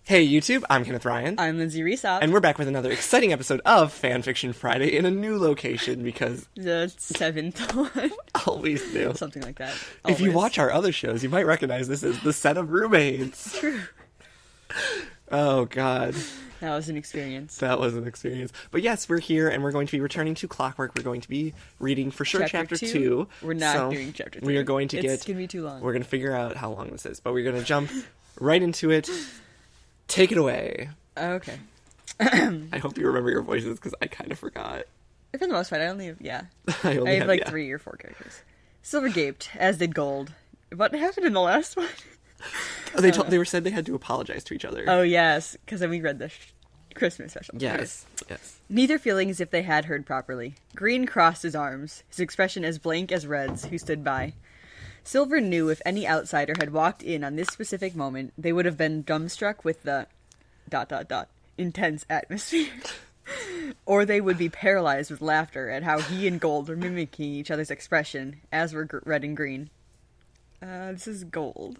Hey YouTube, I'm Kenneth Ryan. I'm Lindsay Reesop. And we're back with another exciting episode of Fanfiction Friday in a new location because... The 7th one. Always new. Something like that. If you watch our other shows, you might recognize this as the set of roommates. True. Oh, God. That was an experience. That was an experience. But yes, we're here and we're going to be returning to Clockwork. We're going to be reading for sure Chapter 2. We're not doing Chapter 3. We are going to It's going to be too long. We're going to figure out how long this is, but we're going to jump right into it. Take it away. Okay. I hope you remember your voices because I kind of forgot. For the most part, I only have, I have like 3 or 4 characters. Silver gaped, as did Gold. What happened in the last one? They said they had to apologize to each other. Oh, yes, because then we read the Christmas special. Yes. Neither feeling as if they had heard properly. Green crossed his arms, his expression as blank as Red's, who stood by. Silver knew if any outsider had walked in on this specific moment, they would have been dumbstruck with the ... intense atmosphere. Or they would be paralyzed with laughter at how he and Gold were mimicking each other's expression, as were Red and Green. This is Gold.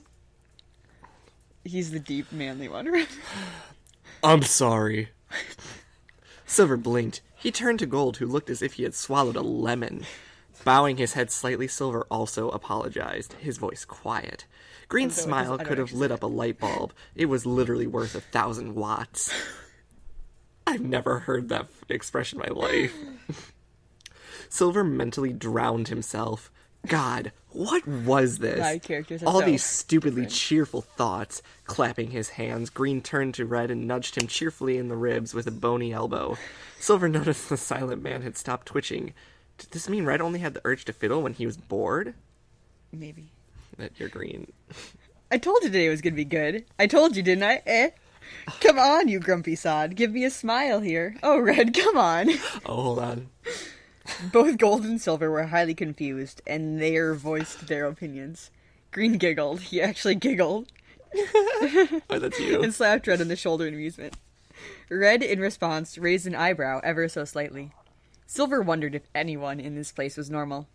He's the deep, manly one. I'm sorry. Silver blinked. He turned to Gold, who looked as if he had swallowed a lemon. Bowing his head slightly, Silver also apologized, his voice quiet. Green's smile could have lit up a light bulb. It was literally worth 1,000 watts. I've never heard that expression in my life. Silver mentally drowned himself. God, what was this? My characters are all so these stupidly different. cheerful thoughts. Clapping his hands, Green turned to Red and nudged him cheerfully in the ribs with a bony elbow. Silver noticed the silent man had stopped twitching. Did this mean Red only had the urge to fiddle when he was bored? Maybe. That you're Green. I told you today was going to be good. I told you, didn't I? Come on, you grumpy sod. Give me a smile here. Oh, Red, come on. Oh, hold on. Both Gold and Silver were highly confused, and they voiced their opinions. Green giggled. He actually giggled. Oh, that's you. And slapped Red on the shoulder in amusement. Red, in response, raised an eyebrow ever so slightly. Silver wondered if anyone in this place was normal.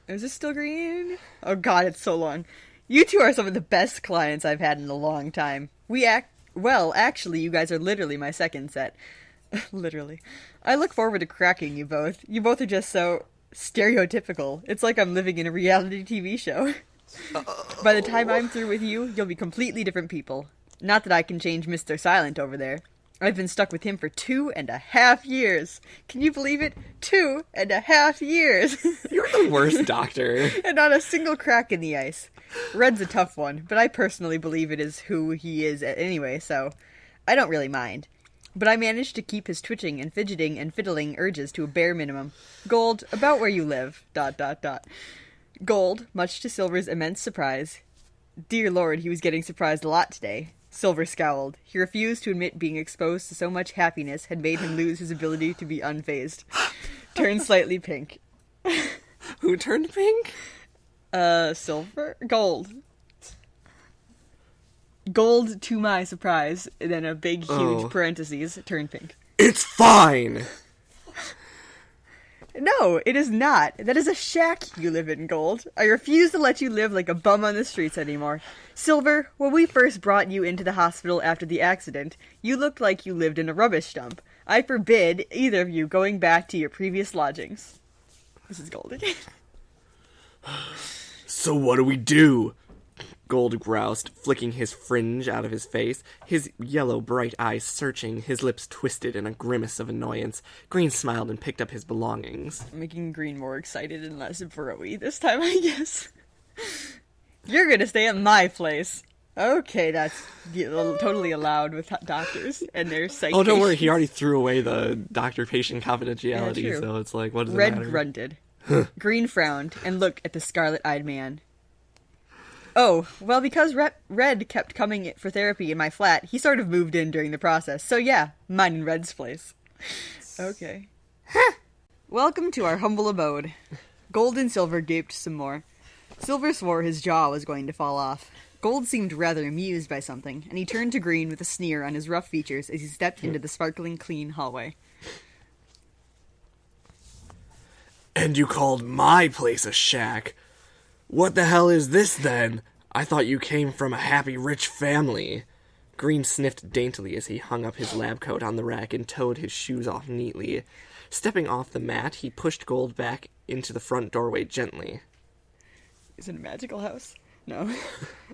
Is this still Green? Oh god, it's so long. You two are some of the best clients I've had in a long time. Actually, you guys are literally my second set. Literally. I look forward to cracking you both. You both are just so stereotypical. It's like I'm living in a reality TV show. By the time I'm through with you, you'll be completely different people. Not that I can change Mr. Silent over there. I've been stuck with him for 2.5 years. Can you believe it? 2.5 years. You're the worst doctor. And not a single crack in the ice. Red's a tough one, but I personally believe it is who he is anyway, so I don't really mind. But I managed to keep his twitching and fidgeting and fiddling urges to a bare minimum. Gold, about where you live, ... Gold, much to Silver's immense surprise. Dear Lord, he was getting surprised a lot today. Silver scowled. He refused to admit being exposed to so much happiness had made him lose his ability to be unfazed. Turned slightly pink. Who turned pink? Silver? Gold. Gold, to my surprise, and then a big, huge parentheses, turned pink. It's fine! No, it is not. That is a shack you live in, Gold. I refuse to let you live like a bum on the streets anymore. Silver, when we first brought you into the hospital after the accident, you looked like you lived in a rubbish dump. I forbid either of you going back to your previous lodgings. This is Gold again. So what do we do? Gold groused, flicking his fringe out of his face, his yellow bright eyes searching, his lips twisted in a grimace of annoyance. Green smiled and picked up his belongings. Making Green more excited and less bro-y this time, I guess. You're gonna stay at my place. Okay, that's totally allowed with doctors and their psych. Oh, don't worry, he already threw away the doctor-patient confidentiality, so it's like, what does it matter? Red grunted. Green frowned and looked at the scarlet-eyed man. Oh, well, because Red kept coming for therapy in my flat, he sort of moved in during the process. So yeah, mine and Red's place. Okay. Welcome to our humble abode. Gold and Silver gaped some more. Silver swore his jaw was going to fall off. Gold seemed rather amused by something, and he turned to Green with a sneer on his rough features as he stepped into the sparkling clean hallway. And you called my place a shack? What the hell is this, then? I thought you came from a happy, rich family. Green sniffed daintily as he hung up his lab coat on the rack and toed his shoes off neatly. Stepping off the mat, he pushed Gold back into the front doorway gently. Is it a magical house? No.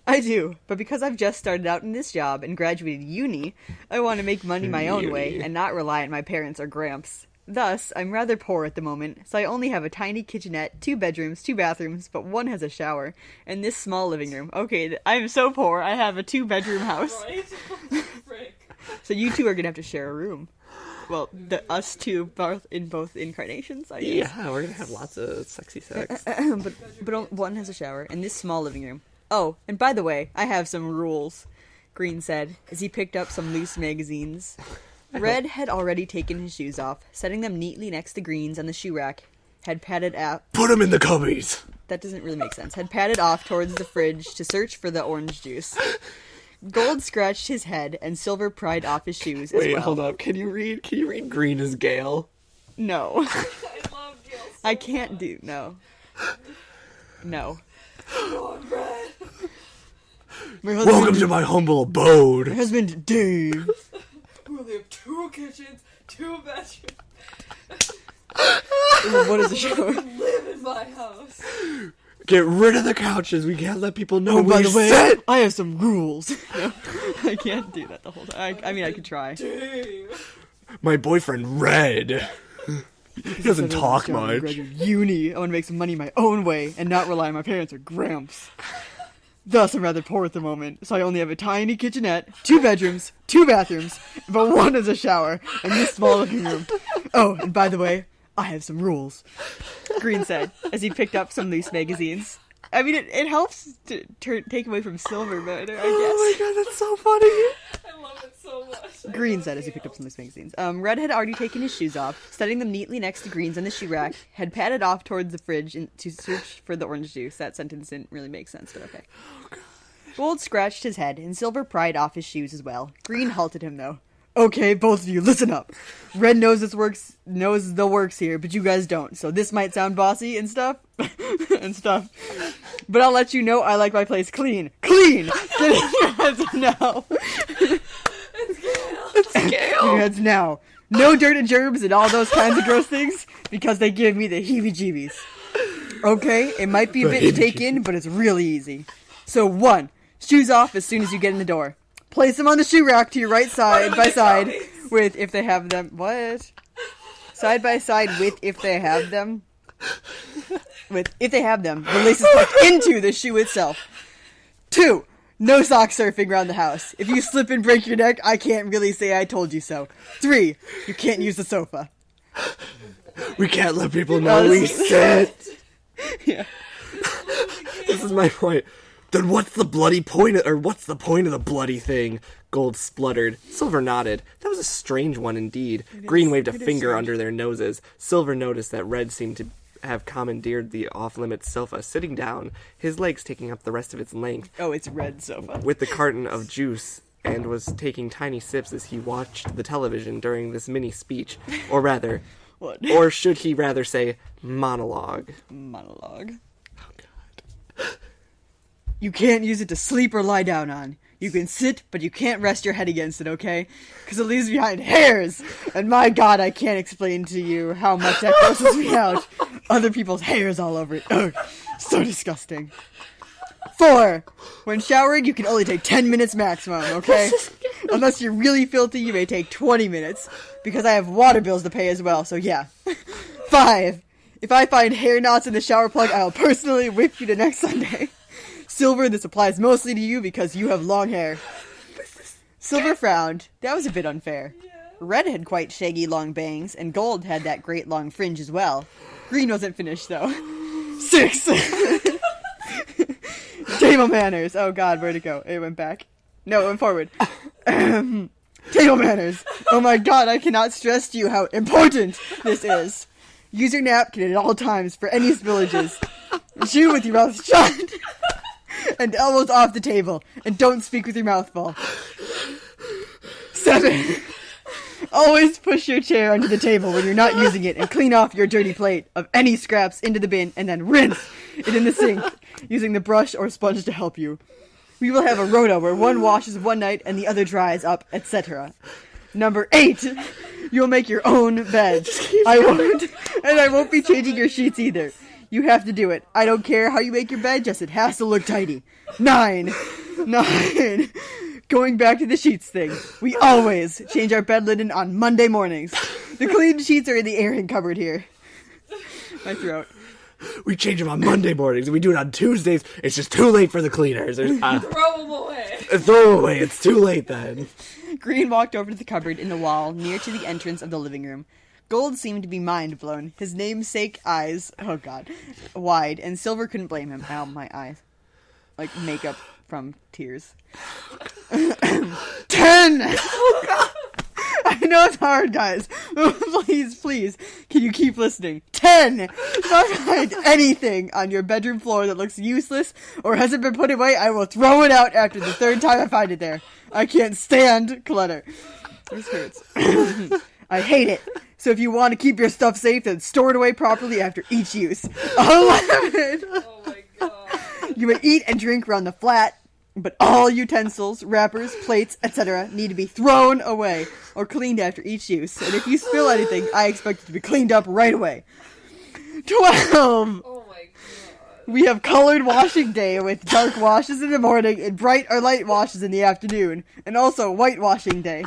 I do, but because I've just started out in this job and graduated uni, I want to make money my own way and not rely on my parents or Gramps. Thus, I'm rather poor at the moment, so I only have a tiny kitchenette, 2 bedrooms, 2 bathrooms, but one has a shower, and this small living room. Okay, I'm so poor, I have a 2-bedroom house. Right? Frick. So you two are gonna have to share a room. Well, us two, both incarnations, I guess. Yeah, we're gonna have lots of sexy sex. But one has a shower, and this small living room. Oh, and by the way, I have some rules, Green said, as he picked up some loose magazines. Red had already taken his shoes off, setting them neatly next to Green's on the shoe rack. Had padded out. Put them in the cubbies! That doesn't really make sense. Had padded off towards the fridge to search for the orange juice. Gold scratched his head, and Silver pried off his shoes as well. Wait, hold up. Can you read Green as Gale? No. I love Gale so I can't do. No. No. much. Red. My husband, Welcome to my humble abode! my husband Dave. We only have 2 kitchens, 2 bedrooms. What is a shower? Live in my house. Get rid of the couches. We can't let people know Oh, by we the way, sit. I have some rules. No, I can't do that the whole time. I mean, I could try. Dave. My boyfriend Red. He doesn't talk much. Uni. I want to make some money my own way and not rely on my parents or Gramps. Thus, I'm rather poor at the moment, so I only have a tiny kitchenette, 2 bedrooms, 2 bathrooms, but one is a shower, and this small living room. Oh, and by the way, I have some rules, Green said, as he picked up some loose magazines. I mean, it helps to take away from Silver, but I guess. Oh my god, that's so funny. I love it so much. Green said as he picked up some loose magazines. Red had already taken his shoes off, setting them neatly next to Green's on the shoe rack, had padded off towards the fridge to search for the orange juice. That sentence didn't really make sense, but okay. Gold scratched his head, and Silver pried off his shoes as well. Green halted him, though. Okay, both of you, listen up. Red knows the works here, but you guys don't, so this might sound bossy and stuff. But I'll let you know I like my place clean. Clean! Get in your heads now. It's Gale. Your heads now. No dirt and germs and all those kinds of gross things, because they give me the heebie-jeebies. Okay, it might be a bit to take in, but it's really easy. So 1, shoes off as soon as you get in the door. Place them on the shoe rack to your right side by side with if they have them. What? Side by side with if they have them. With if they have them, the lace is tucked into the shoe itself. 2, no sock surfing around the house. If you slip and break your neck, I can't really say I told you so. 3, you can't use the sofa. We can't let people know we sit. Yeah. This is my point. Then what's the point of the bloody thing? Gold spluttered. Silver nodded. That was a strange one indeed. Green waved a finger under their noses. Silver noticed that Red seemed to have commandeered the off-limits sofa, sitting down, his legs taking up the rest of its length, Oh, it's red sofa. with the carton of juice, and was taking tiny sips as he watched the television during this mini speech. Or rather, What? or should he rather say monologue? Monologue. Oh god. You can't use it to sleep or lie down on. You can sit, but you can't rest your head against it, okay? Because it leaves behind hairs! And my god, I can't explain to you how much that grosses me out. Other people's hairs all over it. Ugh, so disgusting. 4, when showering, you can only take 10 minutes maximum, okay? Unless you're really filthy, you may take 20 minutes. Because I have water bills to pay as well, so yeah. 5, if I find hair knots in the shower plug, I'll personally whip you to next Sunday. Silver, this applies mostly to you because you have long hair. Silver frowned. That was a bit unfair. Red had quite shaggy long bangs, and Gold had that great long fringe as well. Green wasn't finished, though. 6! Table manners. Oh god, where'd it go? It went back. No, it went forward. Table manners. Oh my god, I cannot stress to you how important this is. Use your napkin at all times for any spillages. Chew with your mouth shut. And elbows off the table. And don't speak with your mouth full. 7. Always push your chair under the table when you're not using it and clean off your dirty plate of any scraps into the bin and then rinse it in the sink using the brush or sponge to help you. We will have a rota where one washes one night and the other dries up, etc. Number 8, you'll make your own bed. I won't be changing your sheets either. You have to do it. I don't care how you make your bed, just it has to look tidy. 9. Going back to the sheets thing. We always change our bed linen on Monday mornings. The clean sheets are in the airing cupboard here. My throat. We change them on Monday mornings, and we do it on Tuesdays. It's just too late for the cleaners. Throw them away. Throw them away. It's too late then. Green walked over to the cupboard in the wall near to the entrance of the living room. Gold seemed to be mind blown. His namesake eyes, oh god, wide, and Silver couldn't blame him. Ow, my eyes. Like makeup from tears. 10! Oh god! I know it's hard, guys. Please, can you keep listening? 10! If I find anything on your bedroom floor that looks useless or hasn't been put away, I will throw it out after the 3rd time I find it there. I can't stand clutter. This hurts. I hate it. So if you want to keep your stuff safe, then store it away properly after each use. 11! Oh my god. You may eat and drink around the flat, but all utensils, wrappers, plates, etc. need to be thrown away or cleaned after each use. And if you spill anything, I expect it to be cleaned up right away. 12! Oh my god. We have colored washing day with dark washes in the morning and bright or light washes in the afternoon. And also white washing day.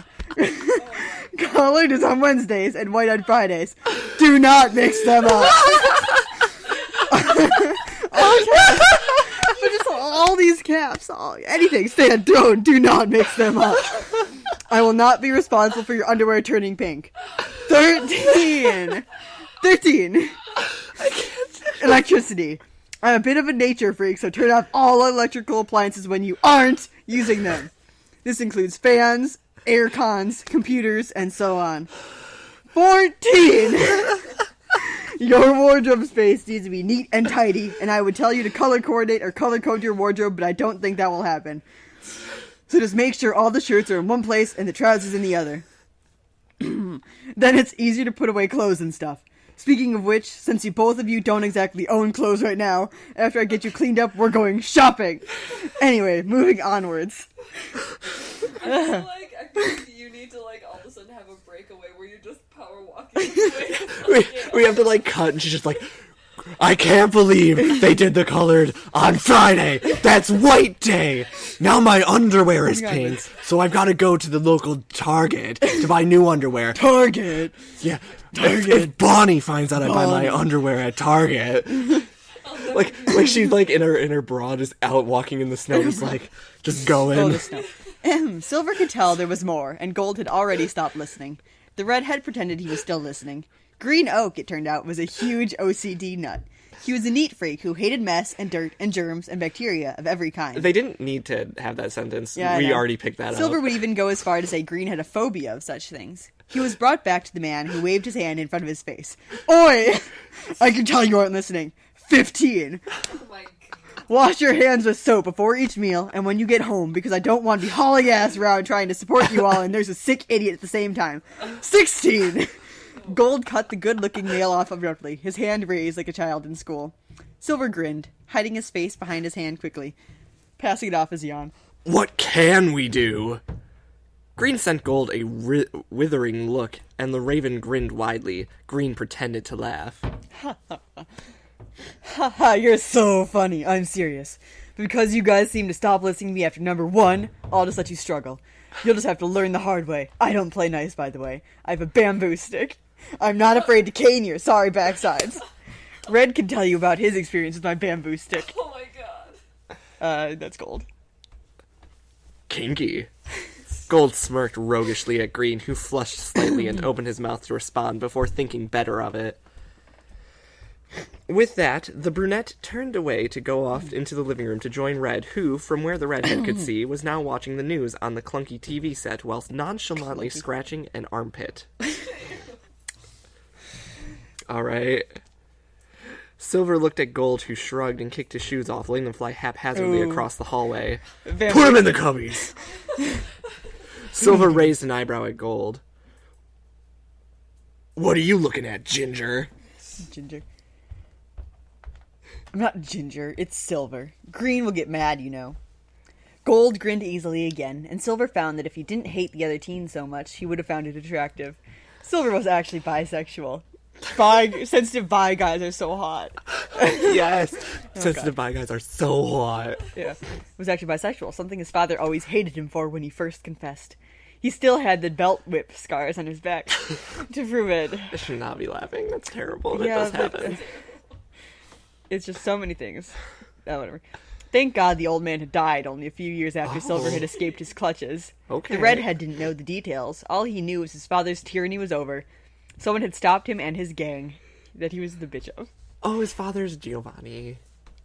Colored is on Wednesdays and white on Fridays. Do not mix them up. Okay. But just all these caps, anything, stand, don't, do not mix them up. I will not be responsible for your underwear turning pink. 13. Electricity. I'm a bit of a nature freak, so turn off all electrical appliances when you aren't using them. This includes fans, air cons, computers, and so on. 14! Your wardrobe space needs to be neat and tidy, and I would tell you to color coordinate or color code your wardrobe, but I don't think that will happen. So just make sure all the shirts are in one place and the trousers in the other. Then it's easier to put away clothes and stuff. Speaking of which, since both of you don't exactly own clothes right now, after I get you cleaned up, we're going shopping. Anyway, moving onwards. I feel like you need to all of a sudden have a breakaway where you're just power walking. we have to cut, and she's just like, I can't believe they did the colored on Friday. That's white day. Now my underwear is pink, so I've got to go to the local Target to buy new underwear. Target. Yeah. If Bonnie finds out I buy my underwear at Target, like she's in her bra, just out walking in the snow, just going. Oh, the snow. Silver could tell there was more, and Gold had already stopped listening. The redhead pretended he was still listening. Green Oak, it turned out, was a huge OCD nut. He was a neat freak who hated mess and dirt and germs and bacteria of every kind. They didn't need to have that sentence. Yeah, we already picked that up. Silver would even go as far to say Green had a phobia of such things. He was brought back to the man who waved his hand in front of his face. Oi! I can tell you aren't listening. 15. Oh my god. Wash your hands with soap before each meal and when you get home, because I don't want to be hauling ass around trying to support you all and there's a sick idiot at the same time. 16. Gold cut the good-looking male off abruptly, his hand raised like a child in school. Silver grinned, hiding his face behind his hand quickly, passing it off as a yawn. What can we do? Green sent Gold a withering look, and the raven grinned widely. Green pretended to laugh. Haha, you're so funny. I'm serious. Because you guys seem to stop listening to me after number 1, I'll just let you struggle. You'll just have to learn the hard way. I don't play nice, by the way. I have a bamboo stick. I'm not afraid to cane your sorry backsides. Red can tell you about his experience with my bamboo stick. Oh my god. That's Gold. Kinky. Gold smirked roguishly at Green, who flushed slightly and opened his mouth to respond before thinking better of it. With that, the brunette turned away to go off into the living room to join Red, who, from where the redhead could see, was now watching the news on the clunky TV set whilst nonchalantly scratching an armpit. Alright. Silver looked at Gold, who shrugged and kicked his shoes off, letting them fly haphazardly across the hallway. Put them in the cubbies! Silver raised an eyebrow at Gold. What are you looking at, Ginger? Ginger. I'm not Ginger, it's Silver. Green will get mad, you know. Gold grinned easily again, and Silver found that if he didn't hate the other teens so much, he would have found it attractive. Silver was actually bisexual. Sensitive bi guys are so hot. Yes. Sensitive bi guys are so hot. Yeah. Was actually bisexual, something his father always hated him for when he first confessed. He still had the belt whip scars on his back to prove it. I should not be laughing. That's terrible. That Yeah, does but- happen. It's just so many things. Oh, whatever. Thank God the old man had died only a few years after Silver had escaped his clutches. Okay. The redhead didn't know the details. All he knew was his father's tyranny was over. Someone had stopped him and his gang that he was the bitch of. Oh, his father's Giovanni.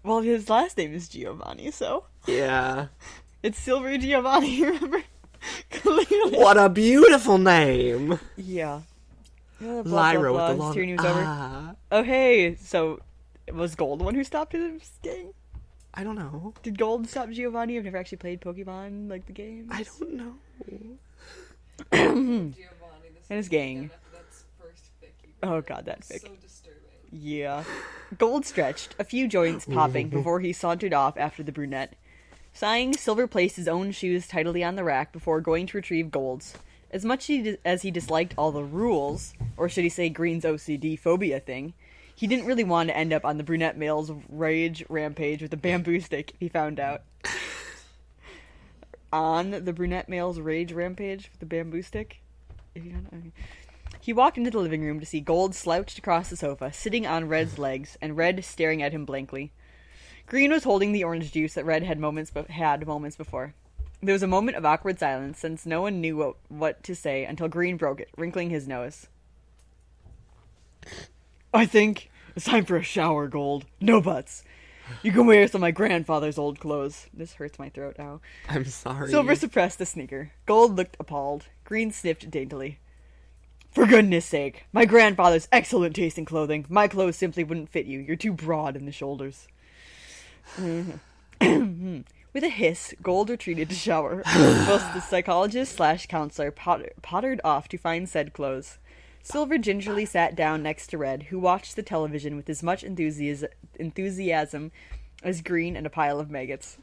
Well, his last name is Giovanni, so Yeah. it's Silver Giovanni, remember? Clearly. What a beautiful name. Yeah. Lyra with the His long tyranny was over. ah. Oh, hey, so was Gold the one who stopped his gang? I don't know. Did Gold stop Giovanni? I've never actually played Pokemon, like the game. I don't know. Giovanni, this And his is gang. again after that first fic he Oh did. god, that fic. So disturbing. Yeah. Gold stretched, a few joints popping before he sauntered off after the brunette. Sighing, Silver placed his own shoes tidily on the rack before going to retrieve Gold's. As much as he disliked all the rules, or should he say Green's OCD phobia thing, he didn't really want to end up on the brunette male's rage rampage with a bamboo stick, he found out. On the brunette male's rage rampage with the bamboo stick? If you don't know. Okay. He walked into the living room to see Gold slouched across the sofa, sitting on Red's legs, and Red staring at him blankly. Green was holding the orange juice that Red had moments before. There was a moment of awkward silence, since no one knew what to say until Green broke it, wrinkling his nose. I think it's time for a shower, Gold. No buts. You can wear some of my grandfather's old clothes. This hurts my throat now. I'm sorry. Silver suppressed the sneaker. Gold looked appalled. Green sniffed daintily. For goodness sake, my grandfather's excellent taste in clothing. My clothes simply wouldn't fit you. You're too broad in the shoulders. With a hiss, Gold retreated to shower, whilst the psychologist/counselor pottered off to find said clothes. Silver gingerly sat down next to Red, who watched the television with as much enthusiasm as Green and a pile of maggots.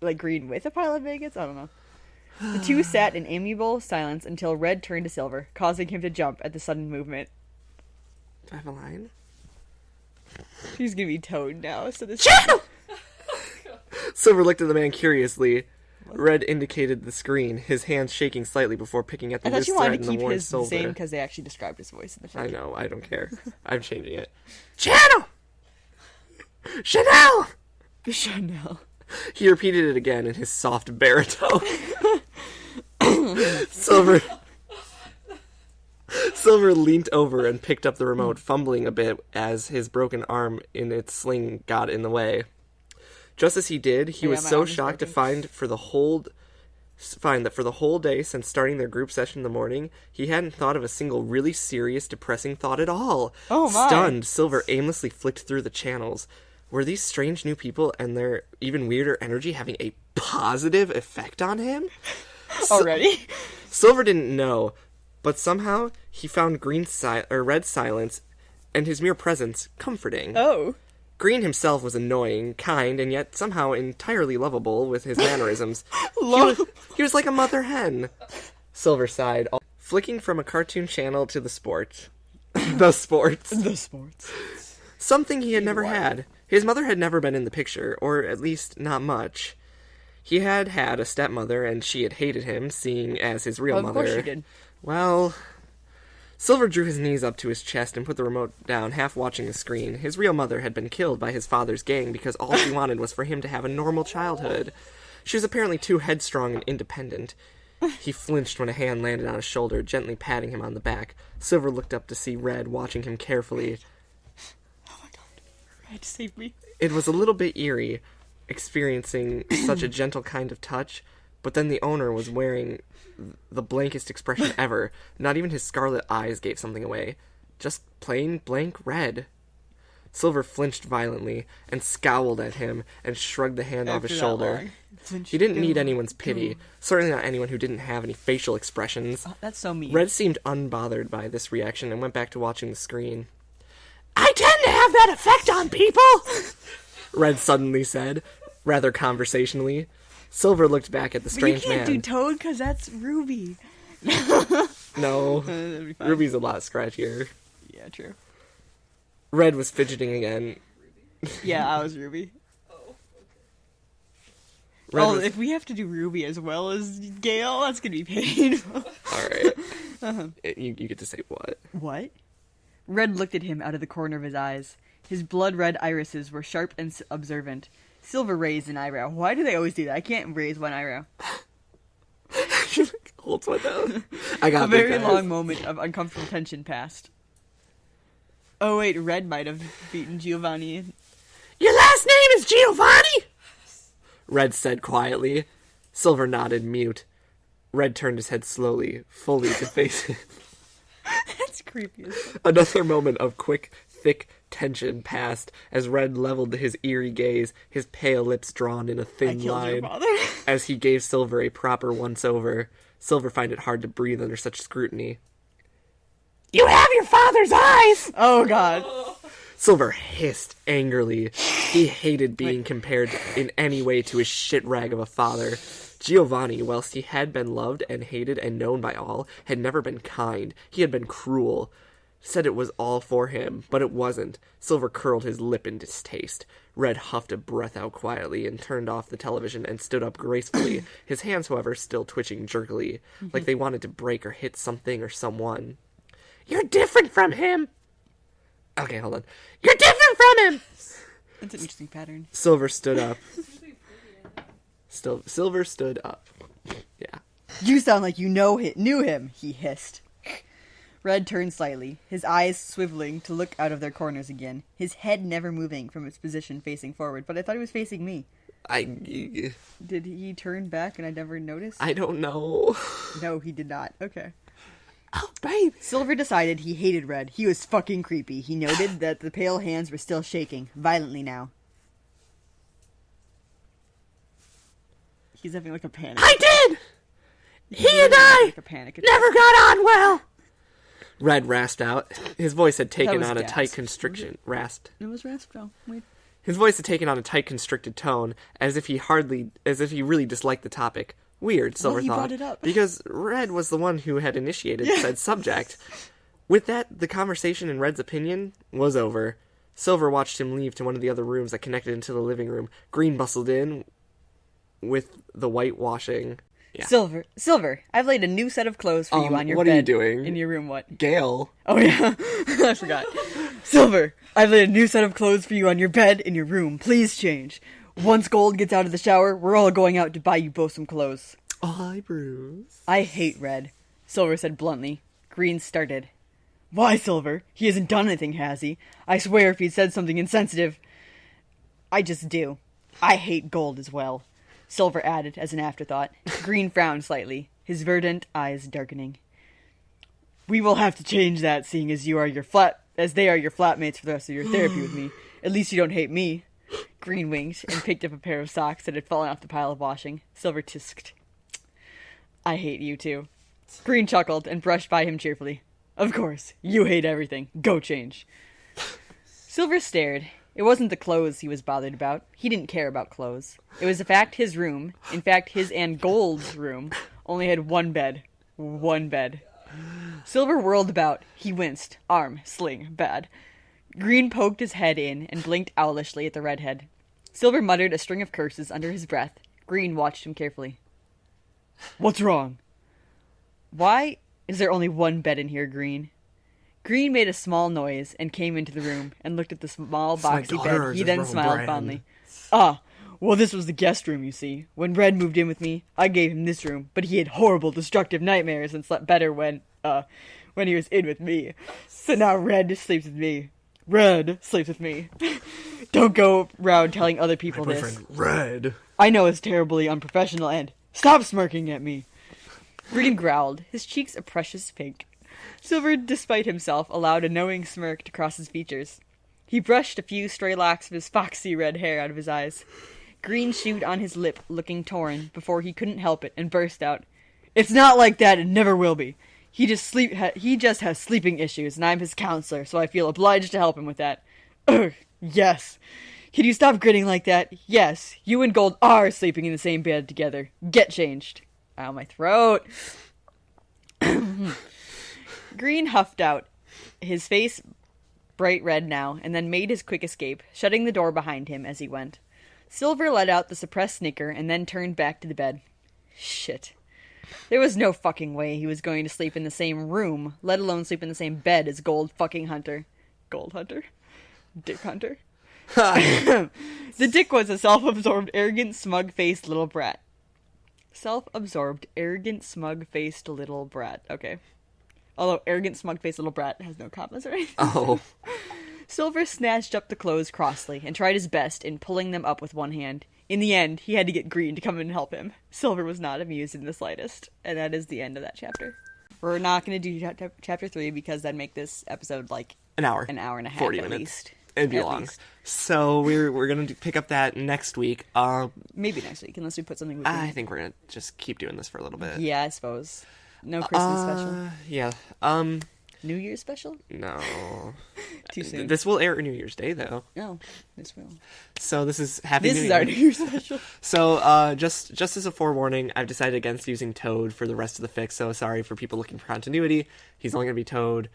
Like Green with a pile of maggots? I don't know. The two sat in amiable silence until Red turned to Silver, causing him to jump at the sudden movement. Do I have a line? He's gonna be Toad now, so this... Silver looked at the man curiously. Red indicated the screen, his hands shaking slightly before picking at the I thought wrist you thread wanted in to the keep worn his the silver. same because they actually described his voice in the I film. know, I don't care. I'm changing it. Channel! Chanel! Chanel. He repeated it again in his soft baritone. Silver leaned over and picked up the remote, fumbling a bit as his broken arm in its sling got in the way. Just as he did, he was my so arm is shocked to broken. find that for the whole day since starting their group session in the morning, he hadn't thought of a single really serious, depressing thought at all. Oh, my. Stunned, Silver aimlessly flicked through the channels. Were these strange new people and their even weirder energy having a positive effect on him? Already? Silver didn't know, but somehow he found Red's silence and his mere presence comforting. Oh. Green himself was annoying, kind, and yet somehow entirely lovable with his mannerisms. He was like a mother hen. Silver sighed, flicking from a cartoon channel to the sports. The sports. The sports. Something he had never had. His mother had never been in the picture, or at least not much. He had had a stepmother, and she had hated him, seeing as his real Well, of mother. course she did. Well, Silver drew his knees up to his chest and put the remote down, half watching the screen. His real mother had been killed by his father's gang because all she wanted was for him to have a normal childhood. She was apparently too headstrong and independent. He flinched when a hand landed on his shoulder, gently patting him on the back. Silver looked up to see Red watching him carefully. Oh my god. Red, save me. It was a little bit eerie, experiencing such a gentle kind of touch, but then the owner was wearing the blankest expression ever. Not even his scarlet eyes gave something away. Just plain blank red. Silver flinched violently and scowled at him and shrugged the hand off his After that shoulder. long. He didn't need anyone's pity, certainly not anyone who didn't have any facial expressions. That's so mean. Red seemed unbothered by this reaction and went back to watching the screen. I tend to have that effect on people, Red suddenly said, rather conversationally. Silver looked back at the But you strange can't man. do Toad because that's Ruby. No, That'd be fine. Ruby's a lot scratchier. Yeah, true. Red was fidgeting again. Yeah, I was Ruby. Red Oh, was... if we have to do Ruby as well as Gale, that's gonna be painful. Alright. You get to say what? What? Red looked at him out of the corner of his eyes. His blood-red irises were sharp and observant. Silver raised an eyebrow. Why do they always do that? I can't raise one eyebrow. Holds one down. I got A very big eyes. long moment of uncomfortable tension passed. Oh wait, Red might have beaten Giovanni. Your last name is Giovanni? Red said quietly. Silver nodded, mute. Red turned his head slowly, fully to face him. That's creepy as fuck. Another moment of quick, thick tension passed as Red leveled his eerie gaze, his pale lips drawn in a I thin killed your line, father. as he gave Silver a proper once-over. Silver found it hard to breathe under such scrutiny. You have your father's eyes! Oh god. Silver hissed angrily. He hated being compared in any way to his shit rag of a father. Giovanni, whilst he had been loved and hated and known by all, had never been kind. He had been cruel. Said it was all for him, but it wasn't. Silver curled his lip in distaste. Red huffed a breath out quietly and turned off the television and stood up gracefully, his hands, however, still twitching jerkily, like they wanted to break or hit something or someone. You're different from him! Okay, hold on. You're different from him! That's an interesting pattern. Silver stood up. Silver stood up. Yeah. You sound like you knew him, he hissed. Red turned slightly, his eyes swiveling to look out of their corners again, his head never moving from its position facing forward, but I thought he was facing me. Did he turn back and I never noticed? I don't know. No, he did not. Okay. Oh, baby. Silver decided he hated Red. He was fucking creepy. He noted that the pale hands were still shaking, violently now. He's having like a panic. I did! He and having, I like, a panic attack. never got on well! Red rasped out. His voice had taken was on a gas. tight constriction. Rasped. It was rasped. Oh, wait. His voice had taken on a tight, constricted tone, as if he really disliked the topic. Weird, Silver he thought, brought it up. because Red was the one who had initiated said subject. With that, the conversation, in Red's opinion, was over. Silver watched him leave to one of the other rooms that connected into the living room. Green bustled in with the whitewashing. Yeah. Silver, I've laid a new set of clothes for you on your bed. What are you doing? In your room, what? Gale. Oh, yeah. I forgot. Silver, I've laid a new set of clothes for you on your bed in your room. Please change. Once Gold gets out of the shower, we're all going out to buy you both some clothes. Oh, hi, Bruce. I hate Red, Silver said bluntly. Green started. Why, Silver? He hasn't done anything, has he? I swear if he'd said something insensitive... I just do. I hate Gold as well, Silver added as an afterthought. Green frowned slightly, his verdant eyes darkening. We will have to change that, seeing as they are your flatmates for the rest of your therapy with me. At least you don't hate me. Green winked and picked up a pair of socks that had fallen off the pile of washing. Silver tisked. I hate you too. Green chuckled and brushed by him cheerfully. Of course, you hate everything. Go change. Silver stared. It wasn't the clothes he was bothered about. He didn't care about clothes. It was the fact his room, in fact his and Gold's room, only had one bed. One bed. Silver whirled about. He winced. Arm, sling, bad. Green poked his head in and blinked owlishly at the redhead. Silver muttered a string of curses under his breath. Green watched him carefully. What's wrong? Why is there only one bed in here, Green? Green made a small noise and came into the room and looked at the small boxy bed. He then smiled fondly. Ah, well, this was the guest room, you see. When Red moved in with me, I gave him this room, but he had horrible, destructive nightmares and slept better when he was in with me. So now Red sleeps with me. Red sleeps with me. Don't go round telling other people this. Boyfriend Red. I know it's terribly unprofessional and... Stop smirking at me! Green growled, his cheeks a precious pink. Silver, despite himself, allowed a knowing smirk to cross his features. He brushed a few stray locks of his foxy red hair out of his eyes. Green chewed on his lip, looking torn, before he couldn't help it, and burst out. It's not like that, and never will be. He just has sleeping issues, and I'm his counselor, so I feel obliged to help him with that. Ugh, yes. Can you stop grinning like that? Yes, you and Gold are sleeping in the same bed together. Get changed. Ow, my throat. Green huffed out, his face bright red now, and then made his quick escape, shutting the door behind him as he went. Silver let out the suppressed snicker and then turned back to the bed. Shit. There was no fucking way he was going to sleep in the same room, let alone sleep in the same bed as Gold fucking Hunter. Gold Hunter? Dick Hunter? The dick was a self-absorbed, arrogant, smug-faced little brat. Self-absorbed, arrogant, smug-faced little brat. Okay. Although arrogant, smug-faced little brat has no commas or anything. Oh. Silver snatched up the clothes crossly and tried his best in pulling them up with one hand. In the end, he had to get Green to come in and help him. Silver was not amused in the slightest. And that is the end of that chapter. We're not going to do chapter 3 because that'd make this episode like An hour and a half 40 at minutes. least. It'd be At long. least. So we're gonna pick up that next week. Maybe next week, unless we put something with I think we're gonna just keep doing this for a little bit. Yeah, I suppose. No Christmas special. Yeah. New Year's special? No. Too soon. This will air New Year's Day though. No, this will. So this is Happy This New is Year. our New Year's special. So just as a forewarning, I've decided against using Toad for the rest of the fic. So sorry for people looking for continuity. He's only gonna be Toad.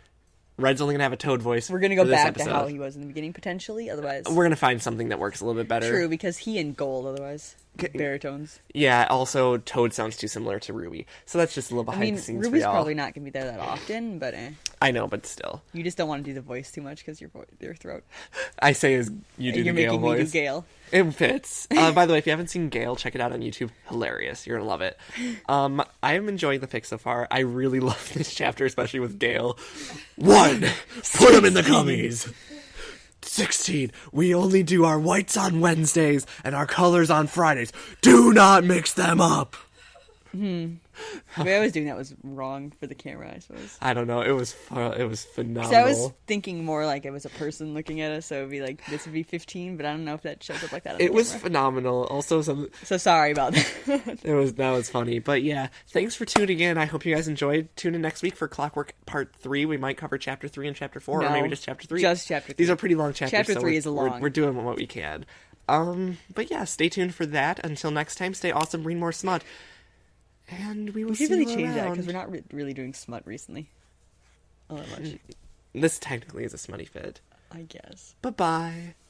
Red's only gonna have a Toad voice. We're gonna go for this back to episode. how he was in the beginning, potentially. Otherwise, We're gonna find something that works a little bit better. true, because he and Gold, otherwise baritones. Yeah. Also, Toad sounds too similar to Ruby, so that's just a little I behind mean, the scenes Ruby's for y'all. probably not gonna be there that often, but I know, but still, you just don't want to do the voice too much because your throat. I say as you do You're the Gale making me do voice. Gale. It fits. By the way, if you haven't seen Gale, check it out on YouTube. Hilarious. You're gonna love it. I am enjoying the fic so far. I really love this chapter, especially with Gale. 1. Put him in the gummies. 16. We only do our whites on Wednesdays and our colors on Fridays. Do not mix them up. The way I was doing that was wrong for the camera, I suppose. I don't know. It was phenomenal. So I was thinking more like it was a person looking at us, so it would be like, this would be 15, but I don't know if that shows up like that on the It was camera. phenomenal. Also, So sorry about that. that was funny. But yeah, thanks for tuning in. I hope you guys enjoyed. Tune in next week for Clockwork Part 3. We might cover Chapter 3 and Chapter 4, or No, maybe just Chapter 3. just Chapter 3. These are pretty long chapters. Chapter so 3 we're- is long. We're doing what we can. But yeah, stay tuned for that. Until next time, stay awesome, read more smut. And we will We see should really you change that around. because we're not really doing smut recently. All that much, This technically is a smutty fit. I guess. Bye-bye.